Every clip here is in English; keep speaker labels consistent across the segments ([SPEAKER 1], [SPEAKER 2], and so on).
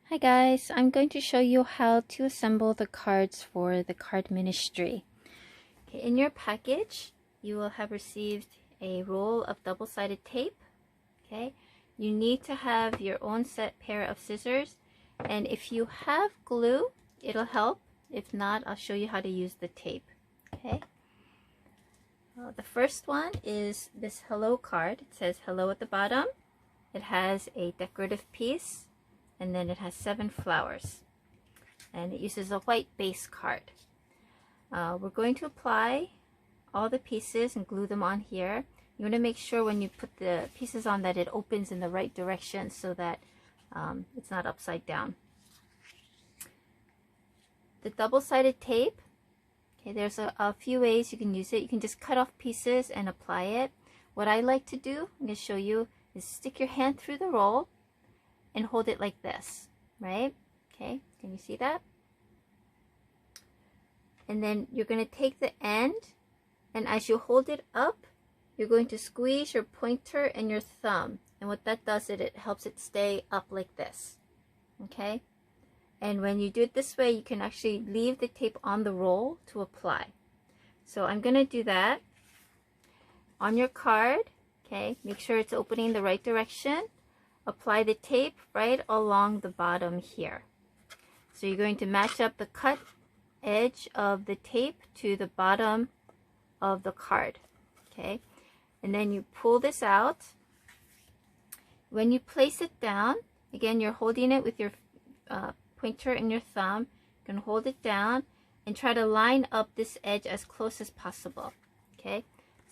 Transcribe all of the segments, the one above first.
[SPEAKER 1] Hi guys, I'm going to show you how to assemble the cards for the card ministry. Okay, in your package, you will have received a roll of double-sided tape. Okay, you need to have your own set pair of scissors, and if you have glue, it'll help. If not, I'll show you how to use the tape. Okay. The first one is this hello card. It says hello at the bottom. It has a decorative piece, and then it has 7 flowers, and it uses a white base card. We're going to apply all the pieces and glue them on here. You want to make sure when you put the pieces on that it opens in the right direction so that it's not upside down. The double-sided tape, okay, there's a few ways you can use it. You can just cut off pieces and apply it. What I like to do, I'm going to show you, is stick your hand through the roll and hold it like this, right? Okay, can you see that? And then you're going to take the end, and as you hold it up, you're going to squeeze your pointer and your thumb. And what that does is it helps it stay up like this, okay? And when you do it this way, you can actually leave the tape on the roll to apply. So I'm going to do that on your card, okay? Make sure it's opening the right direction. Apply the tape right along the bottom here. So you're going to match up the cut edge of the tape to the bottom of the card, okay? And then you pull this out. When you place it down, again, you're holding it with your pointer and your thumb. You can hold it down and try to line up this edge as close as possible, okay?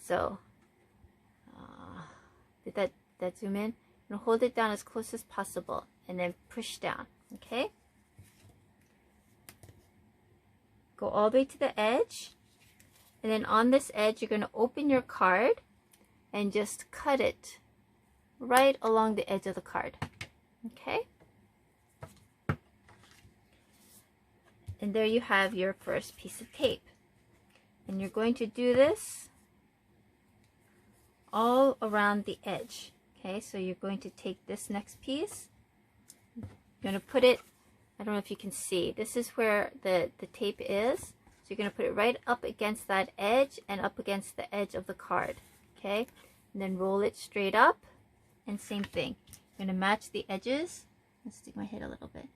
[SPEAKER 1] So, did that zoom in? And hold it down as close as possible and then push down, okay? Go all the way to the edge, and then on this edge you're going to open your card and just cut it right along the edge of the card, okay? And there you have your first piece of tape. And you're going to do this all around the edge. Okay, so you're going to take this next piece, you're going to put it, I don't know if you can see, this is where the tape is, so you're going to put it right up against that edge and up against the edge of the card, okay, and then roll it straight up, and same thing, you're going to match the edges, let's stick my head a little bit,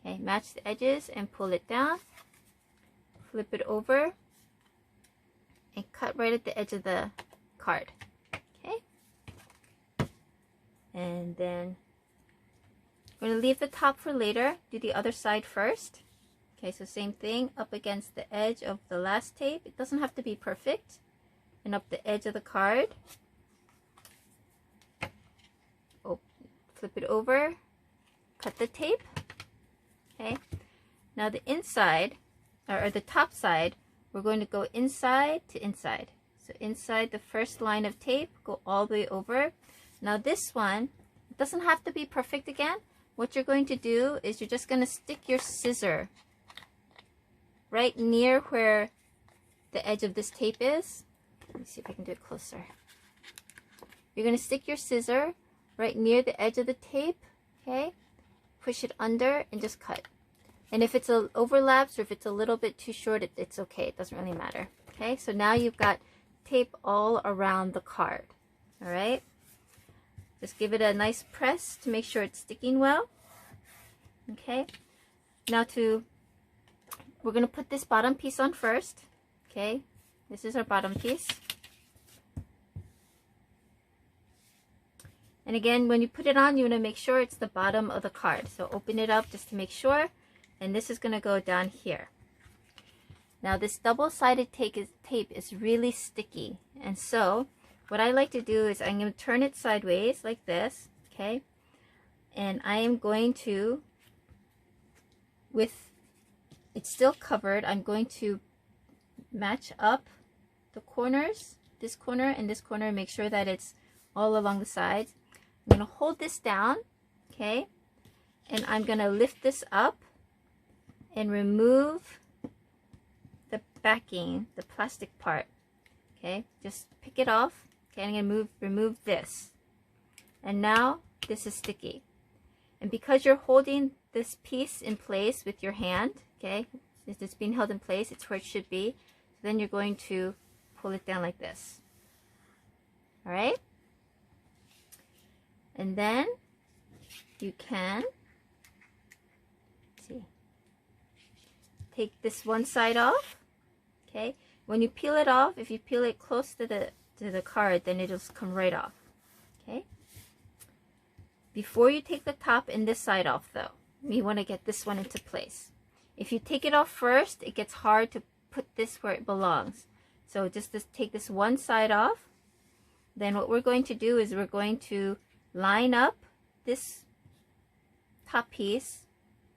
[SPEAKER 1] okay, match the edges and pull it down, flip it over, and cut right at the edge of the card. And then I'm going to leave the top for later. Do the other side first. Okay, so same thing, up against the edge of the last tape. It doesn't have to be perfect. And up the edge of the card. Oh, flip it over. Cut the tape. Okay. Now the inside, or the top side, we're going to go inside to inside. So inside the first line of tape, go all the way over. Now this one, it doesn't have to be perfect again. What you're going to do is you're just going to stick your scissor right near where the edge of this tape is. Let me see if I can do it closer. You're going to stick your scissor right near the edge of the tape, okay? Push it under and just cut. And if it's overlaps or if it's a little bit too short, it's okay. It doesn't really matter, okay? So now you've got tape all around the card, all right? Just give it a nice press to make sure it's sticking well. Okay. Now we're going to put this bottom piece on first. Okay. This is our bottom piece. And again, when you put it on, you want to make sure it's the bottom of the card. So open it up just to make sure. And this is going to go down here. Now this double-sided tape is really sticky. And so what I like to do is I'm going to turn it sideways like this, okay? And I am going to, with it still covered, I'm going to match up the corners, this corner and this corner, and make sure that it's all along the sides. I'm going to hold this down, okay? And I'm going to lift this up and remove the backing, the plastic part, okay? Just pick it off. Okay, I'm going to remove this. And now this is sticky. And because you're holding this piece in place with your hand, okay? Since it's being held in place, it's where it should be. So then you're going to pull it down like this. All right? And then you can, see, take this one side off, okay? When you peel it off, if you peel it close to the card, then it'll come right off, okay? Before you take the top and this side off though, you want to get this one into place. If you take it off first, it gets hard to put this where it belongs. So just take this one side off. Then what we're going to do is we're going to line up this top piece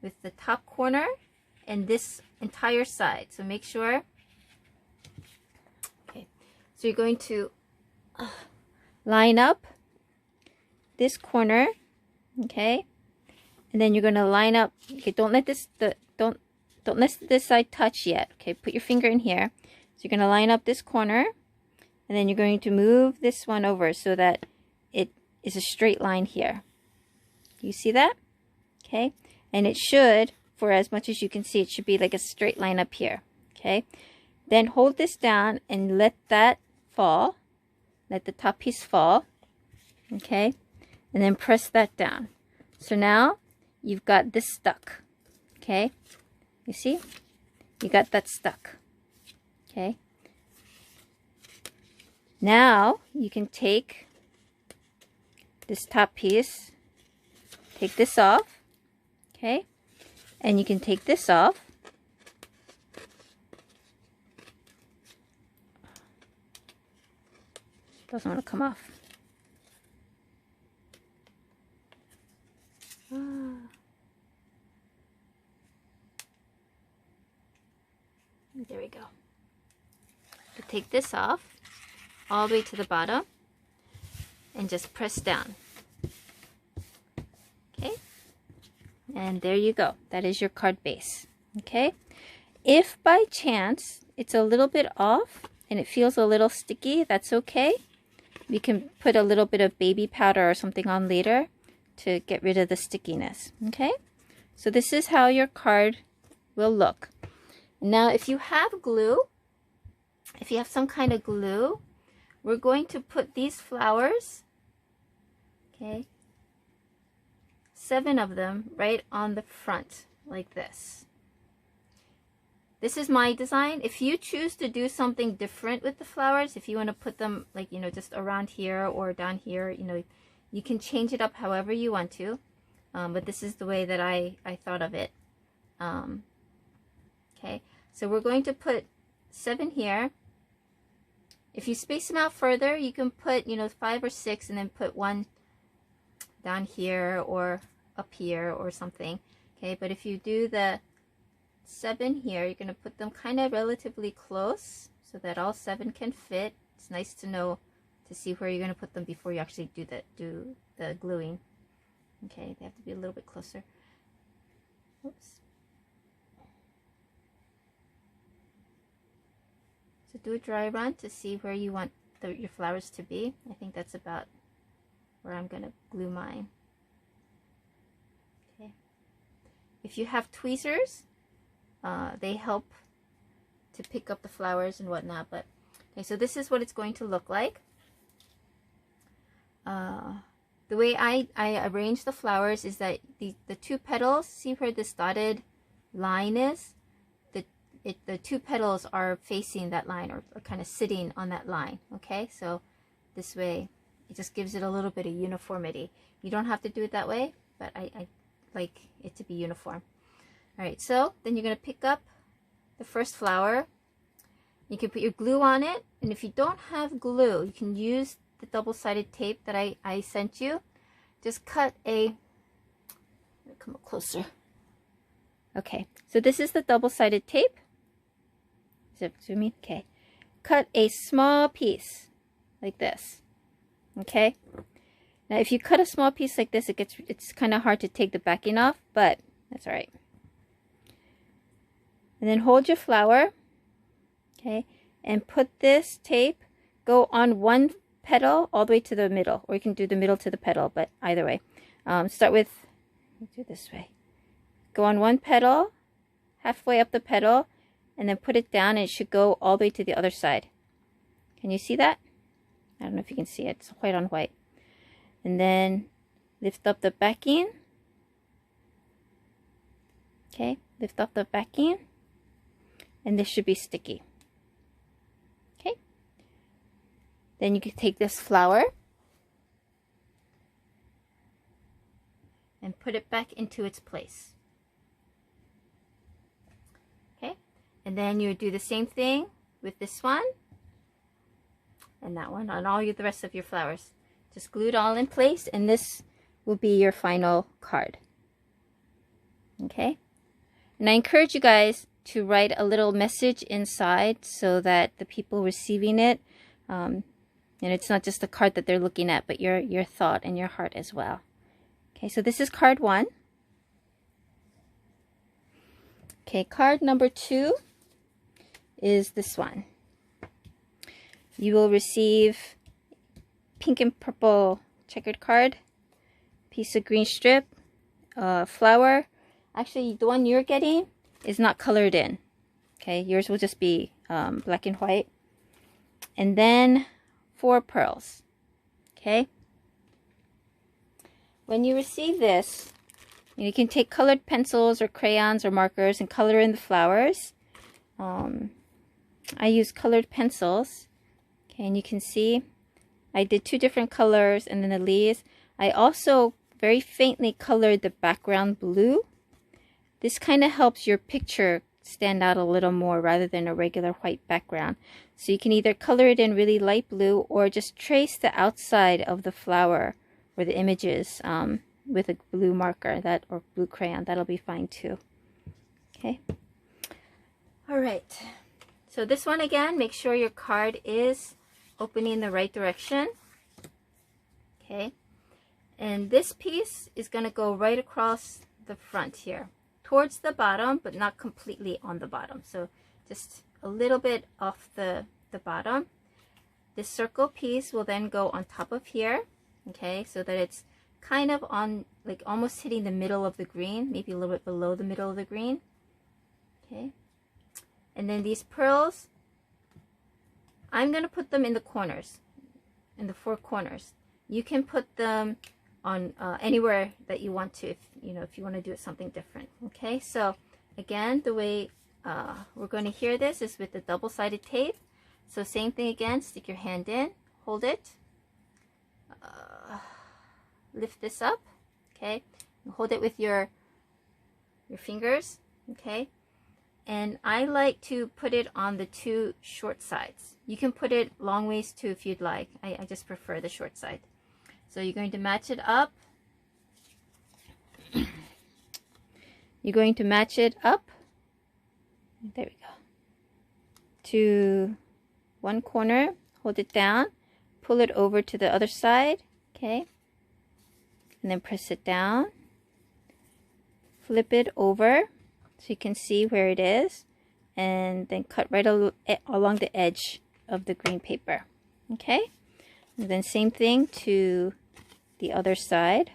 [SPEAKER 1] with the top corner and this entire side. So make sure, okay, so you're going to line up this corner, okay, and then you're going to line up, okay, don't let this side touch yet, okay, put your finger in here. So you're going to line up this corner, and then you're going to move this one over so that it is a straight line here. You see that? Okay, and it should, for as much as you can see, it should be like a straight line up here. Okay, then hold this down and let that fall, let the top piece fall, okay, and then press that down. So now you've got this stuck, okay, you see, you got that stuck, okay. Now you can take this top piece, take this off, okay, and you can take this off. Doesn't want to come off. There we go. So take this off all the way to the bottom and just press down. Okay, and there you go. That is your card base. Okay, if by chance it's a little bit off and it feels a little sticky, that's okay. We can put a little bit of baby powder or something on later to get rid of the stickiness. Okay, so this is how your card will look. Now if you have glue, if you have some kind of glue, we're going to put these flowers, okay, 7 of them right on the front like this. This is my design. If you choose to do something different with the flowers, if you want to put them like, you know, just around here or down here, you know, you can change it up however you want to. But this is the way that I thought of it. Okay, so we're going to put 7 here. If you space them out further, you can put, you know, 5 or 6 and then put 1 down here or up here or something. Okay, but if you do the 7 here, you're going to put them kind of relatively close so that all 7 can fit. It's nice to know, to see where you're going to put them before you actually do the gluing. Okay, they have to be a little bit closer. Oops. So do a dry run to see where you want your flowers to be. I think that's about where I'm going to glue mine. Okay. If you have tweezers, they help to pick up the flowers and whatnot. But okay, so this is what it's going to look like. The way I arrange the flowers is that the 2 petals, see where this dotted line is? The 2 petals are facing that line or kind of sitting on that line. Okay, so this way it just gives it a little bit of uniformity. You don't have to do it that way, but I like it to be uniform. All right, so then you're going to pick up the first flower. You can put your glue on it, and if you don't have glue, you can use the double-sided tape that I sent you. Just cut a, come up closer. Okay, so this is the double-sided tape. Zoom in. Okay, cut a small piece like this. Okay, now if you cut a small piece like this, it's kind of hard to take the backing off, but that's all right. And then hold your flower, okay, and put this tape, go on one petal all the way to the middle, or you can do the middle to the petal, but either way. Start with, do it this way. go on one petal, halfway up the petal, and then put it down, and it should go all the way to the other side. Can you see that? I don't know if you can see it. It's white on white. And then lift up the backing. Okay, lift up the backing. And this should be sticky. Okay. Then you can take this flower and put it back into its place. Okay, and then you do the same thing with this one and that one on all the rest of your flowers. Just glue it all in place, and this will be your final card. Okay, and I encourage you guys to write a little message inside so that the people receiving it, and it's not just the card that they're looking at, but your thought and your heart as well. Okay, so this is card 1. Okay, card number 2 is this one. You will receive pink and purple checkered card, piece of green strip, flower. Actually, the one you're getting is not colored in. Okay, yours will just be black and white. And then 4 pearls. Okay. When you receive this, you can take colored pencils or crayons or markers and color in the flowers. I use colored pencils. Okay, and you can see I did 2 different colors, and then the leaves. I also very faintly colored the background blue. This kind of helps your picture stand out a little more rather than a regular white background. So you can either color it in really light blue or just trace the outside of the flower or the images with a blue marker or blue crayon. That'll be fine too. Okay. All right. So this one again, make sure your card is opening the right direction. Okay. And this piece is going to go right across the front here, towards the bottom, but not completely on the bottom. So just a little bit off the bottom. This circle piece will then go on top of here. Okay, so that it's kind of on, like almost hitting the middle of the green, maybe a little bit below the middle of the green. Okay, and then these pearls, I'm going to put them in the corners, in the 4 corners. You can put them on anywhere that you want to, if you want to do something different. Okay, so again, the way we're going to hear this is with the double-sided tape. So same thing again, stick your hand in, hold it, lift this up, okay, and hold it with your fingers, okay, and I like to put it on the 2 short sides. You can put it long ways too if you'd like. I just prefer the short side. So you're going to match it up. You're going to match it up, there we go, to one corner, hold it down, pull it over to the other side, okay, and then press it down, flip it over so you can see where it is, and then cut right along the edge of the green paper. Okay, and then same thing to the other side.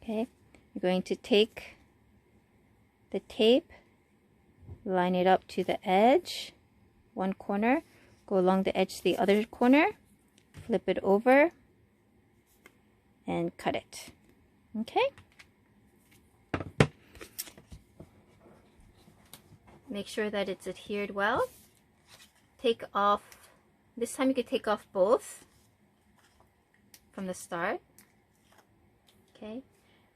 [SPEAKER 1] Okay, you're going to take the tape, line it up to the edge, one corner, go along the edge to the other corner, flip it over, and cut it. Okay, make sure that it's adhered well. Take off, this time you can take off both from the start. Okay,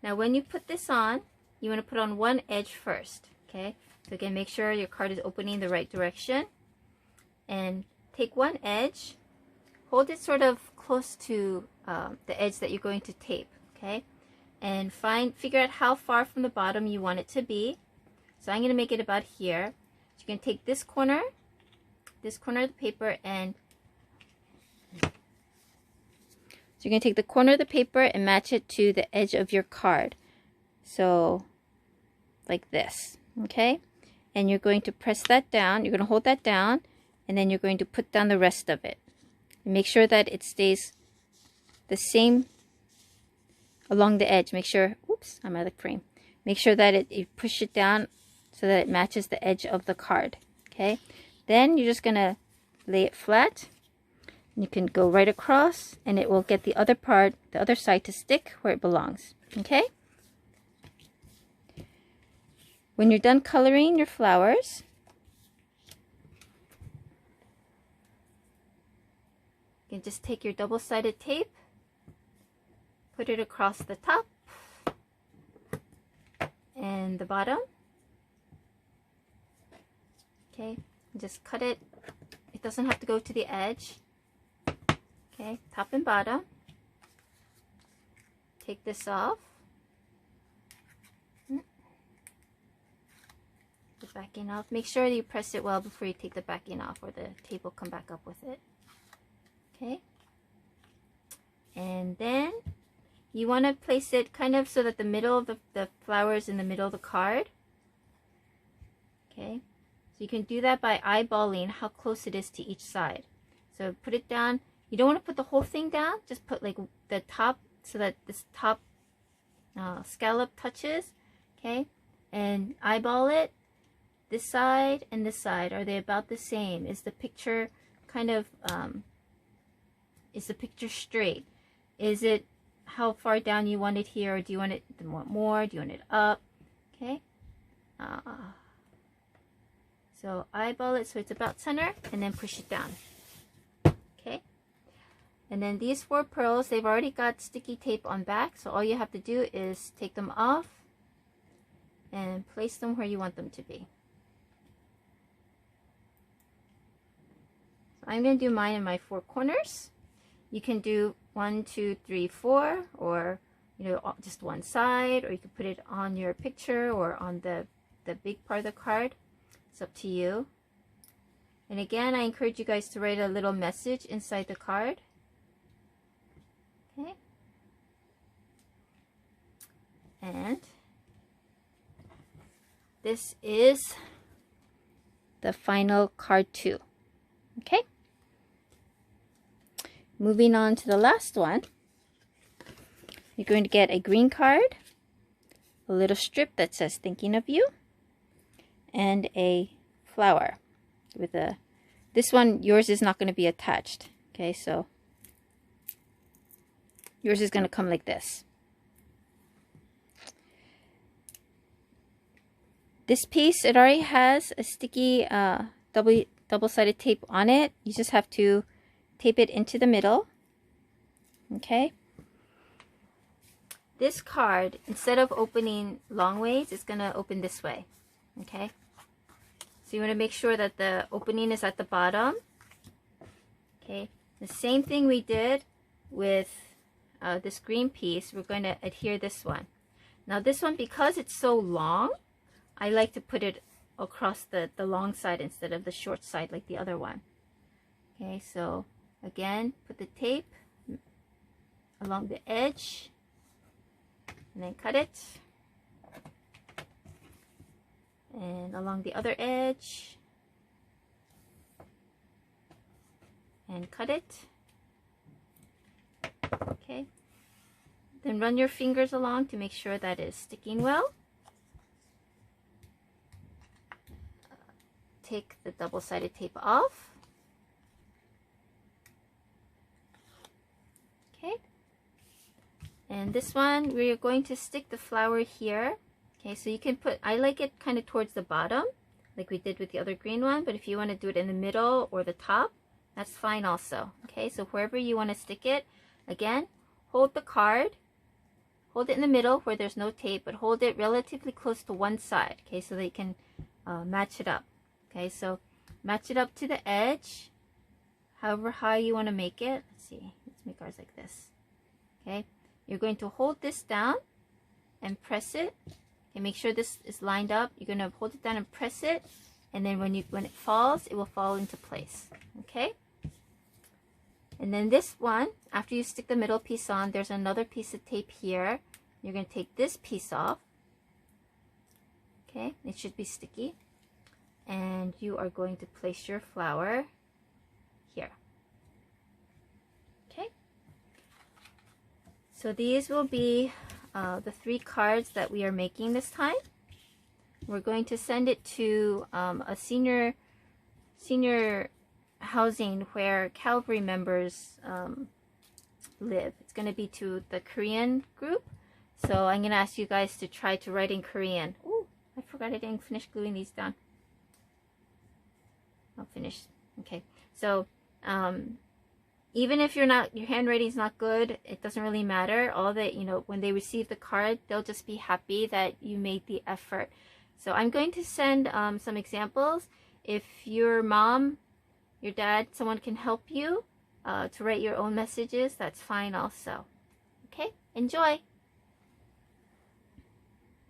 [SPEAKER 1] now when you put this on, you want to put on one edge first. Okay, so again, make sure your card is opening the right direction, and take one edge, hold it sort of close to the edge that you're going to tape. Okay, and figure out how far from the bottom you want it to be. So I'm going to make it about here. So you're going to take this corner of the paper, and so you're going to take the corner of the paper and match it to the edge of your card. So like this, okay? And you're going to press that down. You're going to hold that down, and then you're going to put down the rest of it. And make sure that it stays the same along the edge. Make sure oops, I'm out of frame. Make sure that you push it down so that it matches the edge of the card. Okay, then you're just gonna lay it flat. You can go right across and it will get the other part, the other side to stick where it belongs. Okay? When you're done coloring your flowers, you can just take your double-sided tape, put it across the top and the bottom. Okay, just cut it. It doesn't have to go to the edge. Okay, top and bottom. Take this off. The backing off. Make sure you press it well before you take the backing off or the tape will come back up with it. Okay. And then you want to place it kind of so that the middle of the flower is in the middle of the card. Okay. So you can do that by eyeballing how close it is to each side. So put it down. You don't want to put the whole thing down. Just put like the top so that this top scallop touches. Okay. And eyeball it. This side and this side, are they about the same? Is the picture kind of, is the picture straight? Is it how far down you want it here, or do you want it more? Do you want it up? Okay. So eyeball it so it's about center, and then push it down. Okay. And then these 4 pearls, they've already got sticky tape on back, so all you have to do is take them off and place them where you want them to be. So I'm going to do mine in my 4 corners. You can do 1, 2, 3, 4, or just one side, or you can put it on your picture or on the big part of the card. It's up to you. And again, I encourage you guys to write a little message inside the card. Okay. And this is the final card 2. Okay. Moving on to the last one. You're going to get a green card, a little strip that says thinking of you, and a flower with this one, yours is not going to be attached. Okay, so yours is going to come like this. This piece, it already has a sticky double-sided tape on it. You just have to tape it into the middle. Okay. This card, instead of opening long ways, it's going to open this way. Okay. So you want to make sure that the opening is at the bottom. Okay. The same thing we did with this green piece, we're going to adhere this one. Now this one, because it's so long, I like to put it across the long side instead of the short side like the other one. Okay, so again, put the tape along the edge and then cut it. And along the other edge and cut it. Okay, then run your fingers along to make sure that it's sticking well. Take the double-sided tape off. Okay, and this one we're going to stick the flower here. Okay, so you can put, I like it kind of towards the bottom like we did with the other green one, but if you want to do it in the middle or the top, that's fine also. Okay, so wherever you want to stick it, again, hold the card, hold it in the middle where there's no tape, but hold it relatively close to one side, okay, so that you can match it up. Okay, so match it up to the edge, however high you want to make it. Let's see, let's make ours like this. Okay, you're going to hold this down and press it. Okay, make sure this is lined up. You're going to hold it down and press it, and then when it falls, it will fall into place. Okay, and then this one, after you stick the middle piece on, there's another piece of tape here. You're going to take this piece off. Okay, it should be sticky. And you are going to place your flower here. Okay. So these will be the 3 cards that we are making this time. We're going to send it to a senior housing where Calvary members live. It's going to be to the Korean group. So I'm going to ask you guys to try to write in Korean. Ooh, I forgot I didn't finish gluing these down. I'll finish. Okay. So even if your handwriting's not good, it doesn't really matter. All that, you know, when they receive the card, they'll just be happy that you made the effort. So I'm going to send some examples. If your mom, your dad, someone can help you to write your own messages, that's fine also. Okay, enjoy.